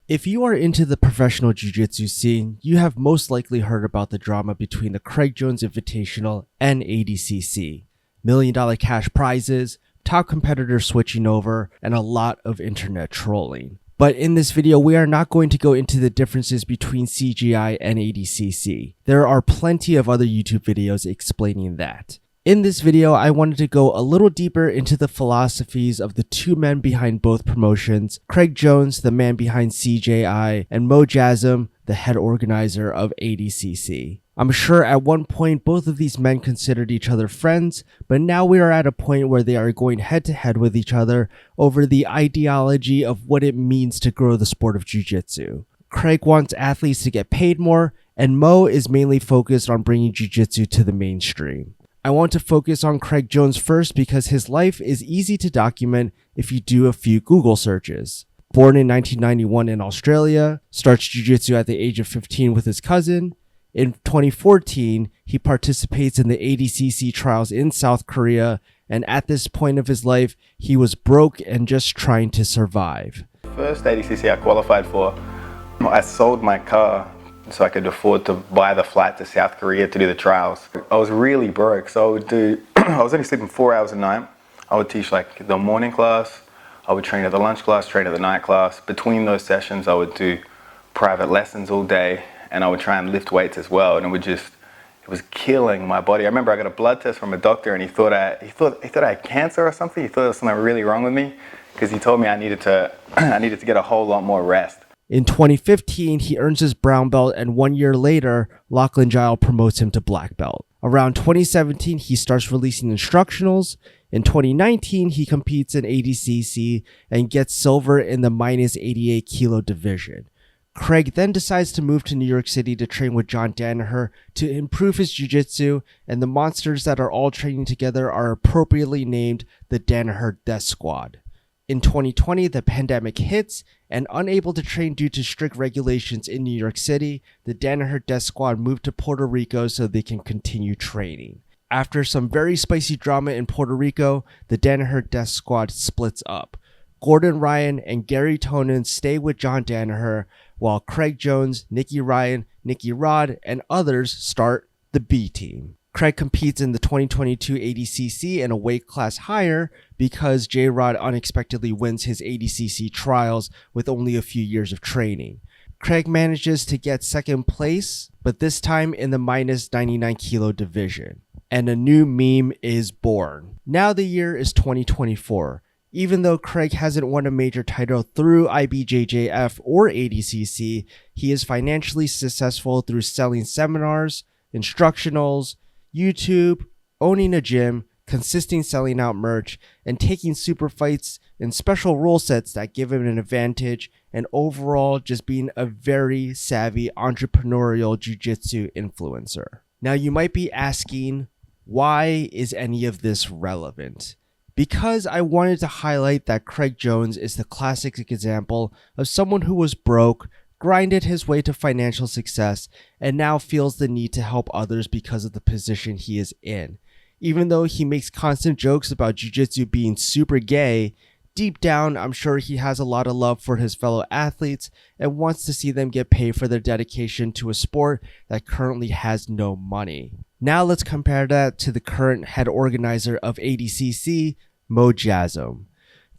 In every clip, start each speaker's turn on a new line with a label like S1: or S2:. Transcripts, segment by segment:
S1: If you are into the professional jiu-jitsu scene, you have most likely heard about the drama between the Craig Jones Invitational and ADCC. $1 million cash prizes, top competitors switching over, and a lot of internet trolling. But in this video, we are not going to go into the differences between CGI and ADCC. There are plenty of other YouTube videos explaining that. In this video, I wanted to go a little deeper into the philosophies of the two men behind both promotions, Craig Jones, the man behind CJI, and Mo Jassim, the head organizer of ADCC. I'm sure at one point both of these men considered each other friends, but now we are at a point where they are going head to head with each other over the ideology of what it means to grow the sport of jiu-jitsu. Craig wants athletes to get paid more, and Mo is mainly focused on bringing jiu-jitsu to the mainstream. I want to focus on Craig Jones first because his life is easy to document if you do a few Google searches. Born in 1991 in Australia, starts jiu-jitsu at the age of 15 with his cousin. In 2014, he participates in the ADCC trials in South Korea, and at this point of his life, he was broke and just trying to survive.
S2: First ADCC I qualified for, I sold my car so I could afford to buy the flight to South Korea to do the trials. I was really broke, so I would do, I was only sleeping 4 hours a night. I would teach like the morning class, I would train at the lunch class, train at the night class. Between those sessions, I would do private lessons all day, and I would try and lift weights as well, and it was killing my body. I remember I got a blood test from a doctor, and he thought I had cancer or something. He thought there was something really wrong with me, because he told me I needed to get a whole lot more rest.
S1: In 2015, he earns his brown belt, and 1 year later, Lachlan Gile promotes him to black belt. Around 2017, he starts releasing instructionals. In 2019, he competes in ADCC and gets silver in the minus 88 kilo division. Craig then decides to move to New York City to train with John Danaher to improve his jiu-jitsu, and the monsters that are all training together are appropriately named the Danaher Death Squad. In 2020, the pandemic hits, and unable to train due to strict regulations in New York City, the Danaher Death Squad moved to Puerto Rico so they can continue training. After some very spicy drama in Puerto Rico, the Danaher Death Squad splits up. Gordon Ryan and Gary Tonin stay with John Danaher, while Craig Jones, Nicky Ryan, Nicky Rod, and others start the B team. Craig competes in the 2022 ADCC in a weight class higher because J-Rod unexpectedly wins his ADCC trials with only a few years of training. Craig manages to get second place, but this time in the minus 99 kilo division. And a new meme is born. Now the year is 2024. Even though Craig hasn't won a major title through IBJJF or ADCC, he is financially successful through selling seminars, instructionals, YouTube, owning a gym, consistent selling out merch, and taking super fights and special rule sets that give him an advantage, and overall just being a very savvy entrepreneurial jiu-jitsu influencer. Now you might be asking, why is any of this relevant? Because I wanted to highlight that Craig Jones is the classic example of someone who was broke, grinded his way to financial success, and now feels the need to help others because of the position he is in. Even though he makes constant jokes about jiu-jitsu being super gay, deep down I'm sure he has a lot of love for his fellow athletes and wants to see them get paid for their dedication to a sport that currently has no money. Now let's compare that to the current head organizer of ADCC, Mo Jassim.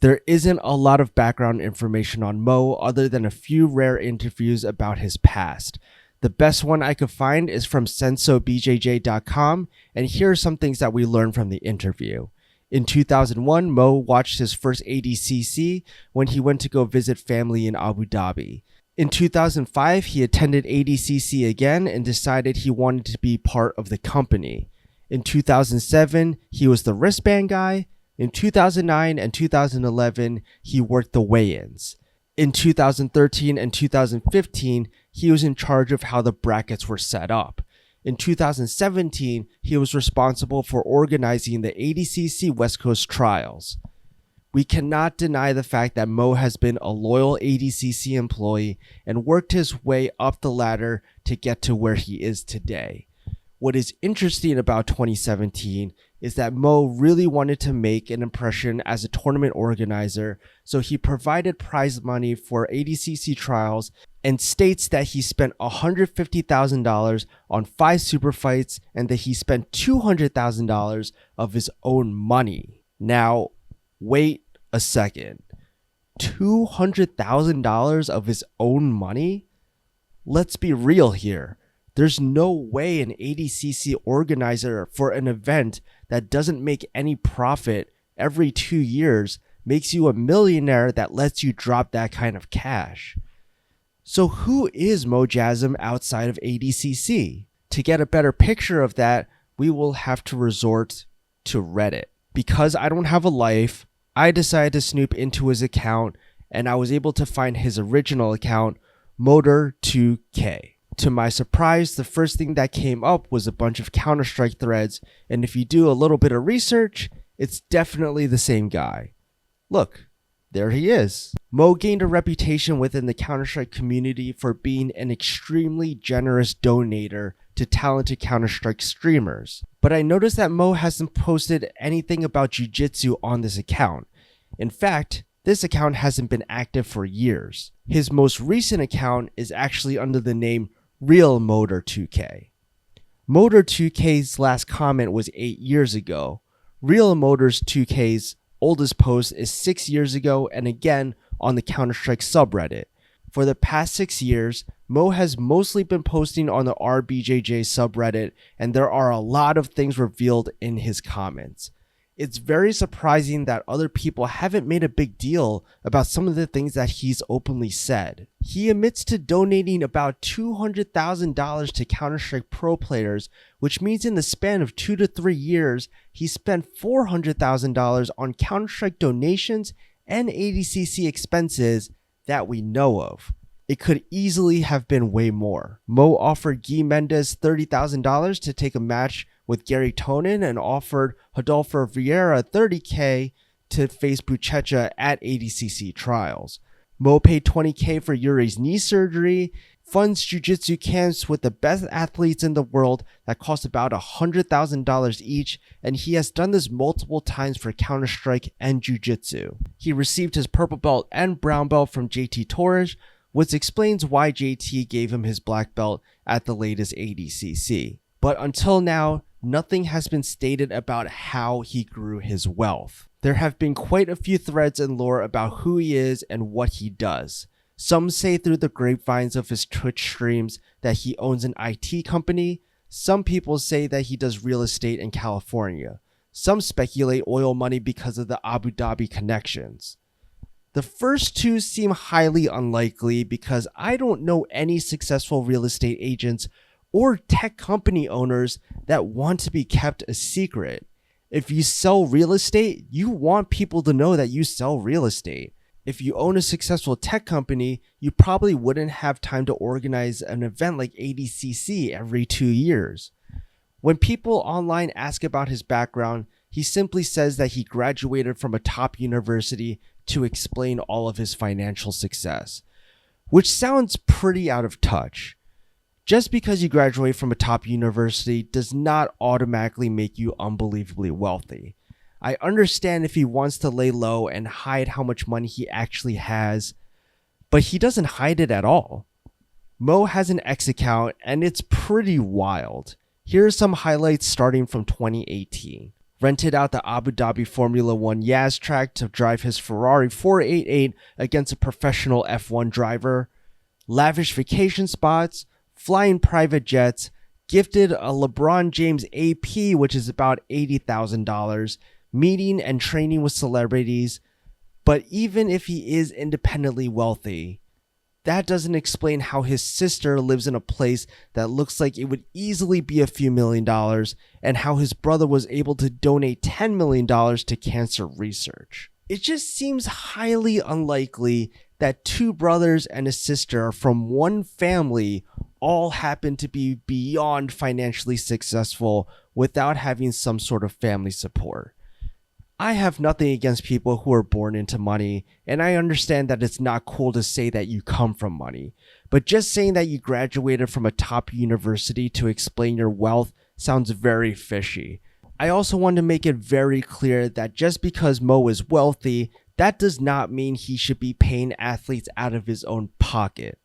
S1: There isn't a lot of background information on Mo other than a few rare interviews about his past. The best one I could find is from sensobjj.com, and here are some things that we learned from the interview. In 2001, Mo watched his first ADCC when he went to go visit family in Abu Dhabi. In 2005, he attended ADCC again and decided he wanted to be part of the company. In 2007, he was the wristband guy. In 2009 and 2011, he worked the weigh-ins. In 2013 and 2015, he was in charge of how the brackets were set up. In 2017, he was responsible for organizing the ADCC West Coast trials. We cannot deny the fact that Mo has been a loyal ADCC employee and worked his way up the ladder to get to where he is today. What is interesting about 2017 is that Mo really wanted to make an impression as a tournament organizer, so he provided prize money for ADCC trials and states that he spent $150,000 on 5 super fights and that he spent $200,000 of his own money. Now, wait a second. $200,000 of his own money? Let's be real here. There's no way an ADCC organizer for an event that doesn't make any profit every 2 years makes you a millionaire that lets you drop that kind of cash. So who is Mo Jassim outside of ADCC? To get a better picture of that, we will have to resort to Reddit. Because I don't have a life, I decided to snoop into his account and I was able to find his original account, Motor2K. To my surprise, the first thing that came up was a bunch of Counter-Strike threads, and if you do a little bit of research, it's definitely the same guy. Look, there he is. Mo gained a reputation within the Counter-Strike community for being an extremely generous donator to talented Counter-Strike streamers. But I noticed that Mo hasn't posted anything about Jiu-Jitsu on this account. In fact, this account hasn't been active for years. His most recent account is actually under the name Real Motor2K. Motor2K's last comment was 8 years ago. Real Motors2K's oldest post is 6 years ago and again on the Counter-Strike subreddit. For the past 6 years, Mo has mostly been posting on the RBJJ subreddit, and there are a lot of things revealed in his comments. It's very surprising that other people haven't made a big deal about some of the things that he's openly said. He admits to donating about $200,000 to Counter-Strike pro players, which means in the span of 2 to 3 years, he spent $400,000 on Counter-Strike donations and ADCC expenses that we know of. It could easily have been way more. Mo offered Guy Mendes $30,000 to take a match with Gary Tonin and offered Rodolfo Vieira $30,000 to face Buchecha at ADCC trials. Mo paid $20,000 for Yuri's knee surgery, funds jiu-jitsu camps with the best athletes in the world that cost about $100,000 each, and he has done this multiple times for Counter-Strike and jiu-jitsu. He received his purple belt and brown belt from JT Torres, which explains why JT gave him his black belt at the latest ADCC. But until now, nothing has been stated about how he grew his wealth. There have been quite a few threads and lore about who he is and what he does. Some say through the grapevines of his Twitch streams that he owns an IT company. Some people say that he does real estate in California. Some speculate oil money because of the Abu Dhabi connections. The first two seem highly unlikely because I don't know any successful real estate agents or tech company owners that want to be kept a secret. If you sell real estate, you want people to know that you sell real estate. If you own a successful tech company, you probably wouldn't have time to organize an event like ADCC every 2 years. When people online ask about his background, he simply says that he graduated from a top university to explain all of his financial success, which sounds pretty out of touch. Just because you graduate from a top university does not automatically make you unbelievably wealthy. I understand if he wants to lay low and hide how much money he actually has, but he doesn't hide it at all. Mo has an X account and it's pretty wild. Here are some highlights starting from 2018. Rented out the Abu Dhabi Formula 1 Yas track to drive his Ferrari 488 against a professional F1 driver. Lavish vacation spots, flying private jets, gifted a LeBron James AP, which is about $80,000, meeting and training with celebrities. But even if he is independently wealthy, that doesn't explain how his sister lives in a place that looks like it would easily be a few $1,000,000 and how his brother was able to donate $10 million to cancer research. It just seems highly unlikely that two brothers and a sister from one family all happen to be beyond financially successful without having some sort of family support. I have nothing against people who are born into money, and I understand that it's not cool to say that you come from money, but just saying that you graduated from a top university to explain your wealth sounds very fishy. I also want to make it very clear that just because Mo is wealthy, that does not mean he should be paying athletes out of his own pocket.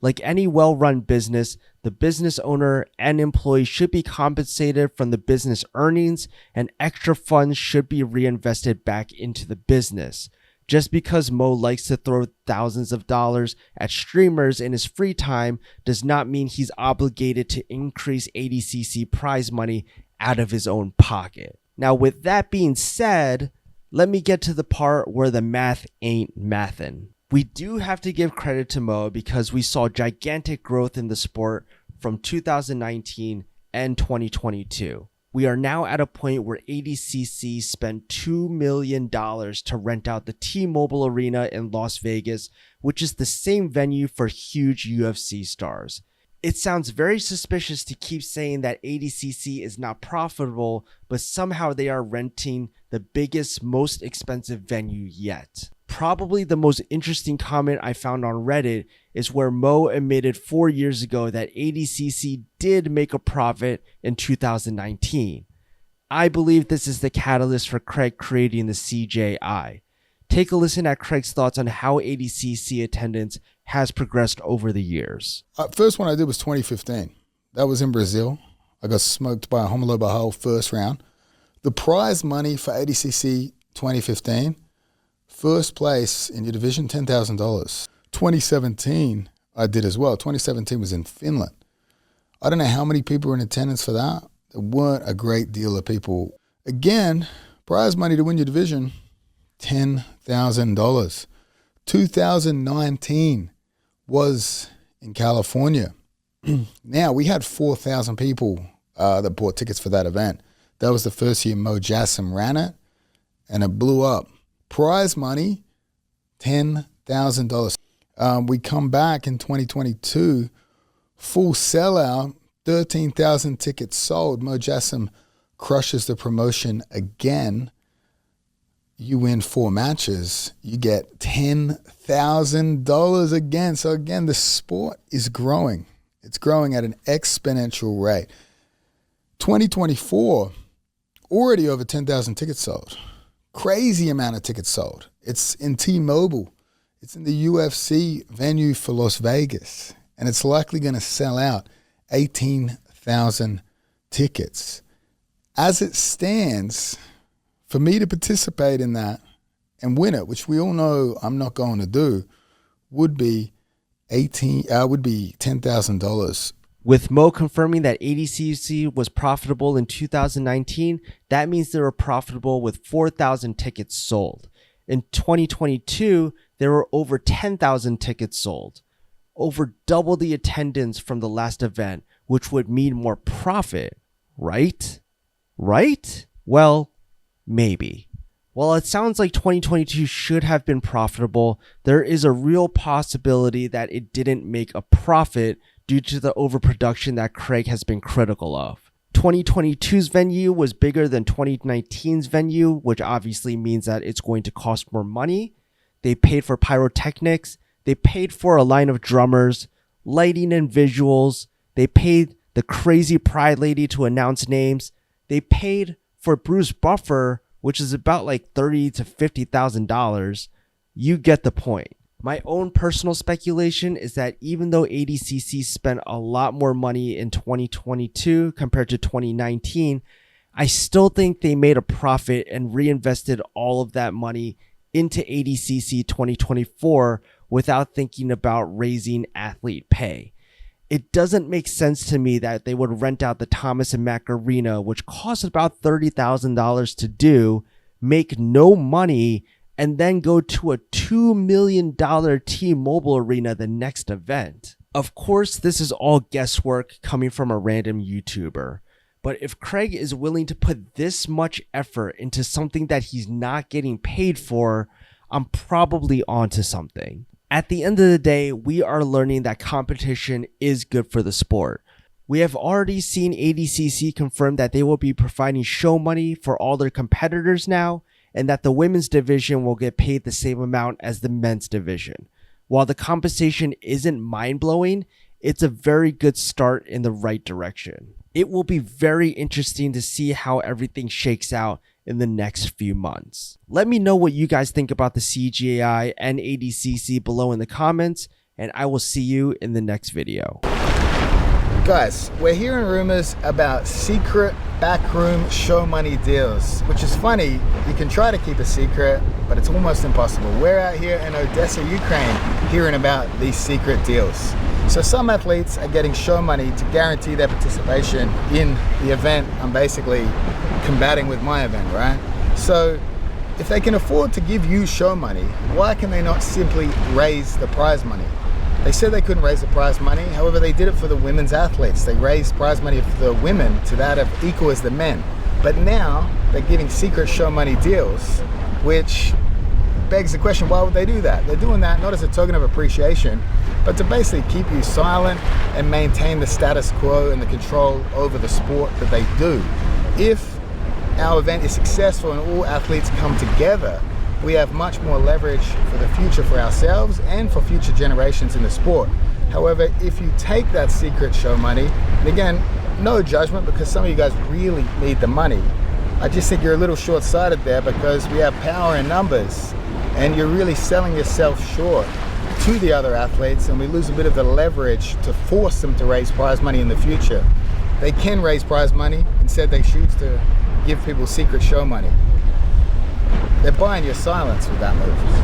S1: Like any well-run business, the business owner and employee should be compensated from the business earnings, and extra funds should be reinvested back into the business. Just because Mo likes to throw thousands of dollars at streamers in his free time does not mean he's obligated to increase ADCC prize money out of his own pocket. Now, with that being said, let me get to the part where the math ain't mathin'. We do have to give credit to Mo because we saw gigantic growth in the sport from 2019 and 2022. We are now at a point where ADCC spent $2 million to rent out the T-Mobile Arena in Las Vegas, which is the same venue for huge UFC stars. It sounds very suspicious to keep saying that ADCC is not profitable, but somehow they are renting the biggest, most expensive venue yet. Probably the most interesting comment I found on Reddit is where Mo admitted 4 years ago that ADCC did make a profit in 2019. I believe this is the catalyst for Craig creating the CJI. Take a listen at Craig's thoughts on how ADCC attendance has progressed over the years.
S3: First one I did was 2015. That was in Brazil. I got smoked by a Romulo Barral first round. The prize money for ADCC 2015, first place in your division, $10,000. 2017, I did as well. 2017 was in Finland. I don't know how many people were in attendance for that. There weren't a great deal of people. Again, prize money to win your division, $10,000. 2019 was in California. Now, we had 4,000 people that bought tickets for that event. That was the first year Mo Jassim ran it, and it blew up. Prize money, $10,000. We come back in 2022, full sellout, 13,000 tickets sold. Mo Jassim crushes the promotion again. You win 4 matches, you get $10,000 again. So again, the sport is growing. It's growing at an exponential rate. 2024, already over 10,000 tickets sold. Crazy amount of tickets sold. It's in T-Mobile. It's in the UFC venue for Las Vegas. And it's likely going to sell out 18,000 tickets. As it stands, for me to participate in that and win it, which we all know I'm not going to do, would be $10,000.
S1: With Mo confirming that ADCC was profitable in 2019, that means they were profitable with 4,000 tickets sold. In 2022, there were over 10,000 tickets sold, over double the attendance from the last event, which would mean more profit, right? Right? Well, maybe. While it sounds like 2022 should have been profitable, there is a real possibility that it didn't make a profit due to the overproduction that Craig has been critical of. 2022's venue was bigger than 2019's venue, which obviously means that it's going to cost more money. They paid for pyrotechnics. They paid for a line of drummers, lighting and visuals. They paid the crazy Pride lady to announce names. They paid for Bruce Buffer, which is about like $30,000 to $50,000. You get the point. My own personal speculation is that even though ADCC spent a lot more money in 2022 compared to 2019, I still think they made a profit and reinvested all of that money into ADCC 2024 without thinking about raising athlete pay. It doesn't make sense to me that they would rent out the Thomas and Mack Arena, which costs about $30,000 to do, make no money, and then go to a $2 million T-Mobile Arena the next event. Of course, this is all guesswork coming from a random YouTuber. But if Craig is willing to put this much effort into something that he's not getting paid for, I'm probably onto something. At the end of the day, we are learning that competition is good for the sport. We have already seen ADCC confirm that they will be providing show money for all their competitors now, and that the women's division will get paid the same amount as the men's division. While the compensation isn't mind-blowing, it's a very good start in the right direction. It will be very interesting to see how everything shakes out in the next few months. Let me know what you guys think about the CGAI and ADCC below in the comments, and I will see you in the next video.
S3: Guys, we're hearing rumors about secret backroom show money deals, which is funny. You can try to keep a secret, but it's almost impossible. We're out here in Odessa, Ukraine, hearing about these secret deals. So some athletes are getting show money to guarantee their participation in the event I'm basically combating with my event, right? So if they can afford to give you show money, why can they not simply raise the prize money? They said they couldn't raise the prize money, however they did it for the women's athletes. They raised prize money for the women to that of equal as the men. But now they're giving secret show money deals, which begs the question, why would they do that? They're doing that not as a token of appreciation, but to basically keep you silent and maintain the status quo and the control over the sport that they do. If our event is successful and all athletes come together, we have much more leverage for the future for ourselves and for future generations in the sport. However, if you take that secret show money, and again, no judgment because some of you guys really need the money, I just think you're a little short-sighted there because we have power in numbers and you're really selling yourself short to the other athletes, and we lose a bit of the leverage to force them to raise prize money in the future. They can raise prize money, instead they choose to give people secret show money. They're buying your silence with that move.